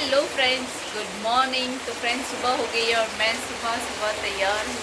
Hello friends, good morning. तो friends, सुबह हो गई है और मैं सुबह सुबह तैयार हूँ।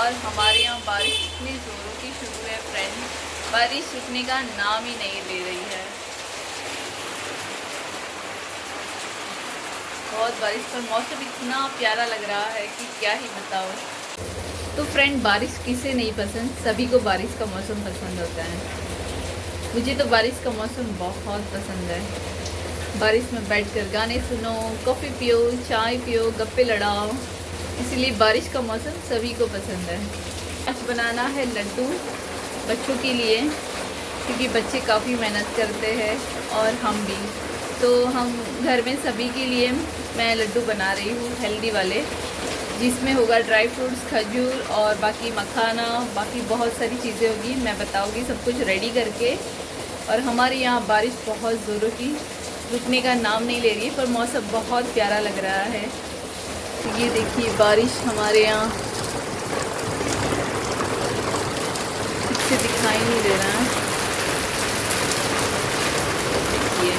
और हमारे यहाँ बारिश इतनी ज़ोरों की शुरू है फ्रेंड्स, बारिश रुकने का नाम ही नहीं ले रही है। बहुत बारिश, पर मौसम इतना प्यारा लग रहा है कि क्या ही बताओ। तो फ्रेंड, बारिश किसे नहीं पसंद, सभी को बारिश का मौसम पसंद होता है। मुझे तो बारिश का मौसम बहुत पसंद है। बारिश में बैठकर गाने सुनो, कॉफ़ी पियो, चाय पियो, गप्पे लड़ाओ, इसलिए बारिश का मौसम सभी को पसंद है। आज बनाना है लड्डू बच्चों के लिए, क्योंकि बच्चे काफ़ी मेहनत करते हैं और हम भी। तो हम घर में सभी के लिए मैं लड्डू बना रही हूँ हेल्दी वाले, जिसमें होगा ड्राई फ्रूट्स, खजूर और बाकी मखाना, बाकी बहुत सारी चीज़ें होगी। मैं बताऊँगी सब कुछ रेडी करके। और हमारे यहाँ बारिश बहुत ज़ोरों की रुकने का नाम नहीं ले रही है, पर मौसम बहुत प्यारा लग रहा है। तो ये देखिए, बारिश हमारे यहाँ ठीक से दिखाई नहीं दे रहा है। देखिए,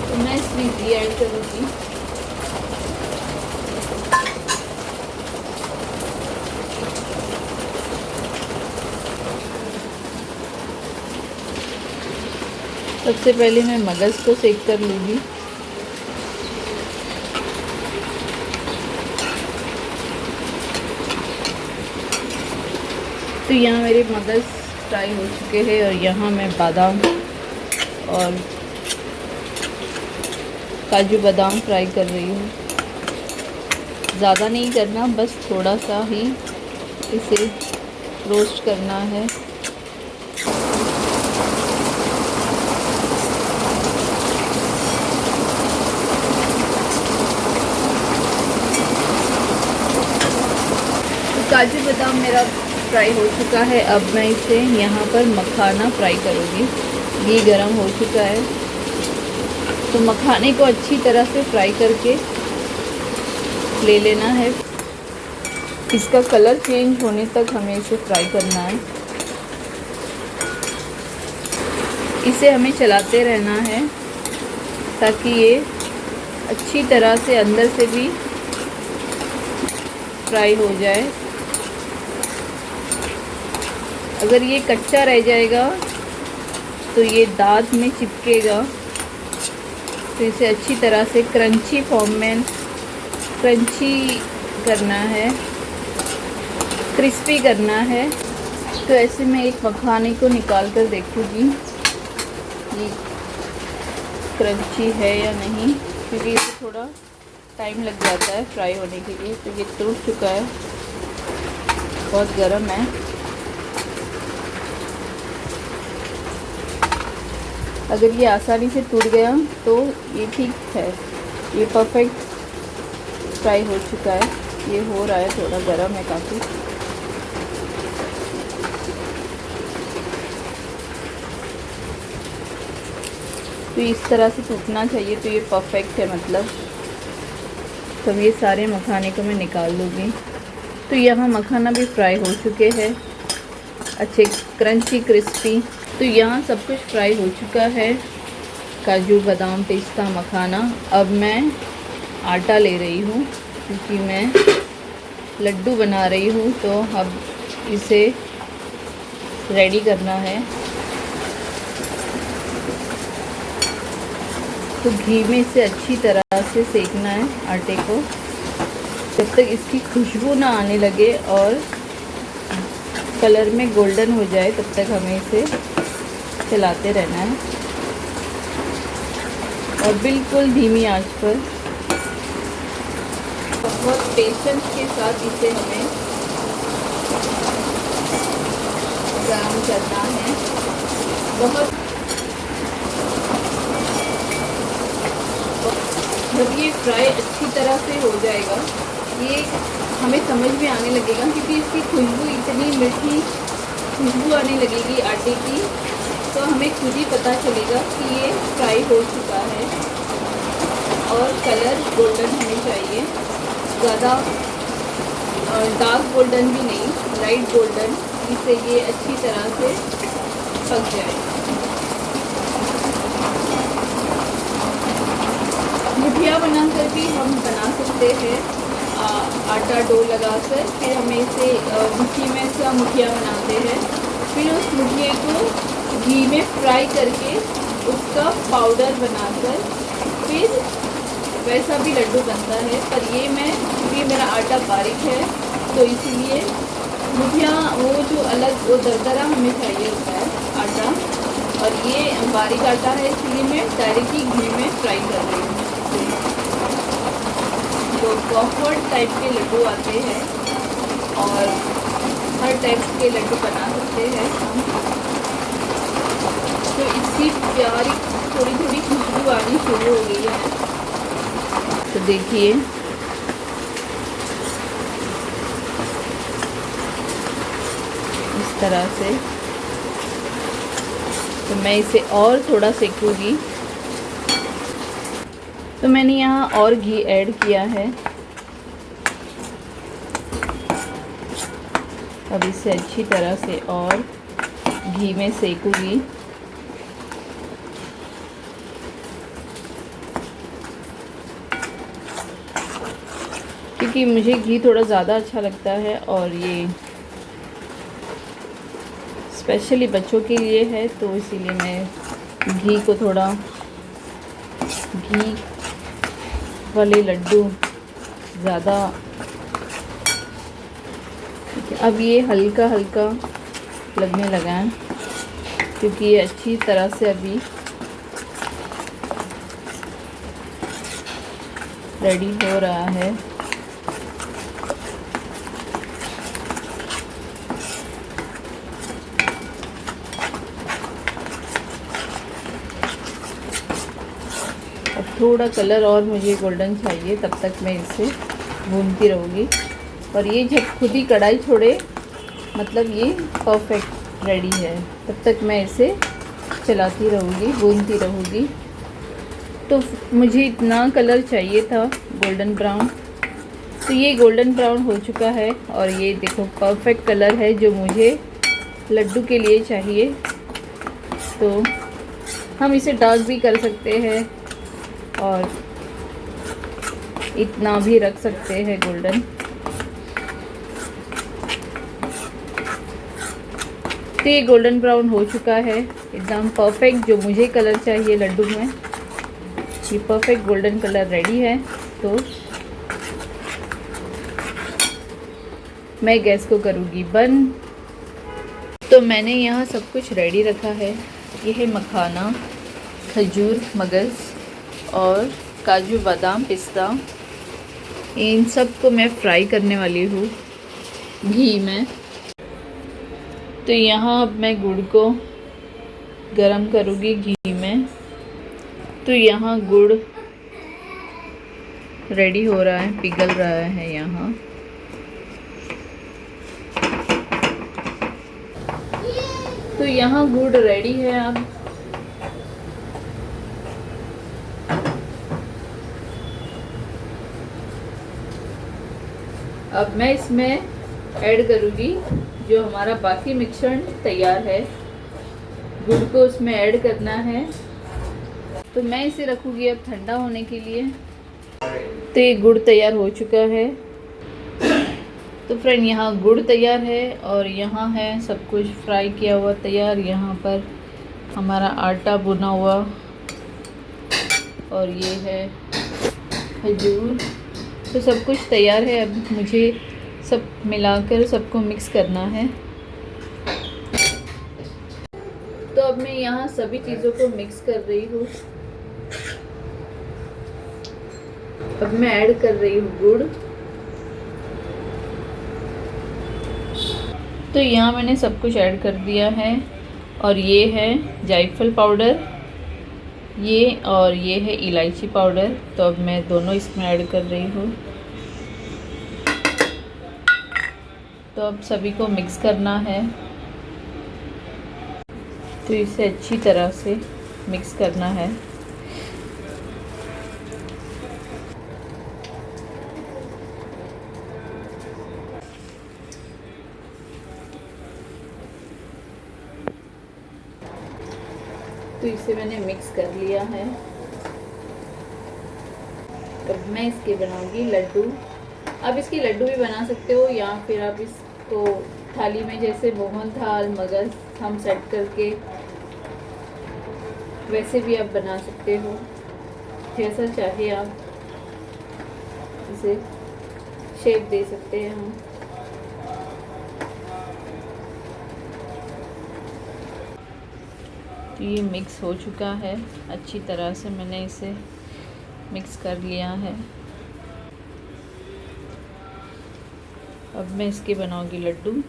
तो मैं इसमें घी ऐड करूँगी। सबसे पहले मैं मगज़ को सेक कर लूँगी। तो यहाँ मेरे मगज़ फ्राई हो चुके हैं और यहाँ मैं बादाम और काजू बादाम फ्राई कर रही हूँ। ज़्यादा नहीं करना, बस थोड़ा सा ही इसे रोस्ट करना है। काजू बादाम मेरा फ्राई हो चुका है। अब मैं इसे यहाँ पर मखाना फ्राई करूँगी। घी गरम हो चुका है, तो मखाने को अच्छी तरह से फ्राई करके ले लेना है। इसका कलर चेंज होने तक हमें इसे फ्राई करना है। इसे हमें चलाते रहना है ताकि ये अच्छी तरह से अंदर से भी फ्राई हो जाए। अगर ये कच्चा रह जाएगा तो ये दांत में चिपकेगा। तो इसे अच्छी तरह से क्रंची फॉर्म में क्रंची करना है, क्रिस्पी करना है। तो ऐसे में एक मखाने को निकाल कर देखूँगी ये क्रंची है या नहीं, क्योंकि इसे थोड़ा टाइम लग जाता है फ्राई होने के लिए। तो ये टूट चुका है, बहुत गर्म है। अगर ये आसानी से टूट गया तो ये ठीक है, ये परफेक्ट फ्राई हो चुका है। ये हो रहा है, थोड़ा गर्म है काफ़ी। तो इस तरह से टूटना चाहिए, तो ये परफेक्ट है मतलब। तो ये सारे मखाने को मैं निकाल लूँगी। तो यहाँ मखाना भी फ्राई हो चुके हैं, अच्छे क्रंची क्रिस्पी। तो यहाँ सब कुछ फ्राई हो चुका है, काजू बादाम पिस्ता मखाना। अब मैं आटा ले रही हूँ, क्योंकि मैं लड्डू बना रही हूँ। तो अब इसे रेडी करना है। तो घी में इसे अच्छी तरह से सेकना है आटे को, जब तक इसकी खुशबू ना आने लगे और कलर में गोल्डन हो जाए, तब तक हमें इसे चलाते रहना है। और बिल्कुल धीमी आंच पर बहुत पेशेंस के साथ इसे हमें गरम करना है। बहुत जब ये फ्राई अच्छी तरह से हो जाएगा, ये हमें समझ में आने लगेगा, क्योंकि इसकी खुशबू इतनी मीठी खुशबू आने लगेगी आटे की। तो हमें खुद ही पता चलेगा कि ये फ्राई हो चुका है। और कलर गोल्डन होनी चाहिए, ज़्यादा डार्क गोल्डन भी नहीं, लाइट गोल्डन, इससे ये अच्छी तरह से पक जाए। मुठिया बनाकर भी हम बना सकते हैं, आटा डो लगाकर, फिर हम इसे मुट्ठी में से मुठिया बनाते हैं, फिर उस मुठिए को घी में फ्राई करके उसका पाउडर बनाकर फिर वैसा भी लड्डू बनता है। पर ये मैं, क्योंकि मेरा आटा बारीक है तो इसीलिए मुठिया वो जो अलग वो दरदरा हमें चाहिए होता है आटा, और ये बारीक आटा है इसलिए मैं डायरेक्टली घी में फ्राई कर रही हूँ। तो कॉम्फर्ट टाइप के लड्डू आते हैं और हर टाइप के लड्डू बना सकते हैं हम। तो इसकी प्यारी थोड़ी थोड़ी खुशबू आनी शुरू हो गई है। तो देखिए इस तरह से, तो मैं इसे और थोड़ा सेकूंगी। तो मैंने यहाँ और घी ऐड किया है। अब इसे अच्छी तरह से और घी में सेकूंगी। क्योंकि मुझे घी थोड़ा ज़्यादा अच्छा लगता है और ये स्पेशली बच्चों के लिए है, तो इसीलिए मैं घी को थोड़ा, घी वाले लड्डू ज़्यादा। अब ये हल्का हल्का लगने लगा है क्योंकि ये अच्छी तरह से अभी रेडी हो रहा है। अब थोड़ा कलर और मुझे गोल्डन चाहिए, तब तक मैं इसे भूनती रहूँगी। और ये जब खुद ही कढ़ाई छोड़े मतलब ये परफेक्ट रेडी है, तब तक मैं इसे चलाती रहूँगी, भूनती रहूँगी। तो मुझे इतना कलर चाहिए था गोल्डन ब्राउन, तो ये गोल्डन ब्राउन हो चुका है और ये देखो परफेक्ट कलर है जो मुझे लड्डू के लिए चाहिए। तो हम इसे डार्क भी कर सकते हैं और इतना भी रख सकते हैं गोल्डन। तो ये गोल्डन ब्राउन हो चुका है, एकदम परफेक्ट जो मुझे कलर चाहिए लड्डू में, ये परफेक्ट गोल्डन कलर रेडी है। तो मैं गैस को करूँगी बंद। तो मैंने यहाँ सब कुछ रेडी रखा है। ये है मखाना, खजूर, मगज़ और काजू, बादाम, पिस्ता। इन सब को मैं फ्राई करने वाली हूँ घी में। तो यहाँ अब मैं गुड़ को गरम करूँगी घी में। तो यहाँ गुड़ रेडी हो रहा है, पिघल रहा है यहाँ। तो यहाँ गुड़ रेडी है। अब मैं इसमें ऐड करूँगी जो हमारा बाकी मिश्रण तैयार है, गुड़ को उसमें ऐड करना है। तो मैं इसे रखूँगी अब ठंडा होने के लिए। तो ये गुड़ तैयार हो चुका है। तो फ्रेंड यहाँ गुड़ तैयार है और यहाँ है सब कुछ फ्राई किया हुआ तैयार। यहाँ पर हमारा आटा भुना हुआ और ये है खजूर। तो सब कुछ तैयार है। अब मुझे सब मिलाकर सबको मिक्स करना है। तो अब मैं यहाँ सभी चीज़ों को मिक्स कर रही हूँ। अब मैं ऐड कर रही हूँ गुड़। तो यहाँ मैंने सब कुछ ऐड कर दिया है और ये है जायफल पाउडर, ये और ये है इलायची पाउडर। तो अब मैं दोनों इसमें ऐड कर रही हूँ। तो अब सभी को मिक्स करना है। तो इसे अच्छी तरह से मिक्स करना है। तो इसे मैंने मिक्स कर लिया है। अब मैं इसके बनाऊंगी लड्डू। आप इसके लड्डू भी बना सकते हो या फिर आप इसको थाली में जैसे मोहन थाल मगज हम सेट करके वैसे भी आप बना सकते हो, जैसा चाहे आप इसे शेप दे सकते हैं हम। तो ये मिक्स हो चुका है अच्छी तरह से, मैंने इसे मिक्स कर लिया है। अब मैं इसके बनाऊंगी लड्डू।